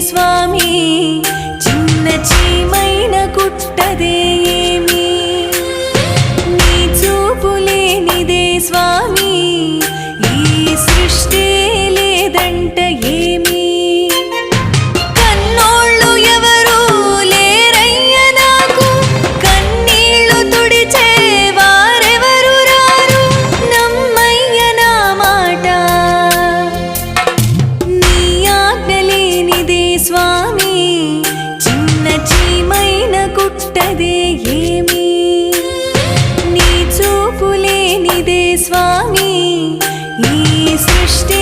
స్వామి చిన్న చీమైన కుట్టదే ఏమి నీ చూపు లేనిదే స్వామి ఈ సృష్టి లేదంట ఏమి కన్నోళ్ళు ఎవరు లేరయ్య నాకు కన్నీళ్లు తుడిచే వారెవరు రారు నమ్మయ్య నా మాట నీ ఆజ్ఞ లేనిదే స్వామి చిన్న చీమైన కుట్టదే ఏమి నీ చూపు లేనిదే స్వామి ఈ సృష్టి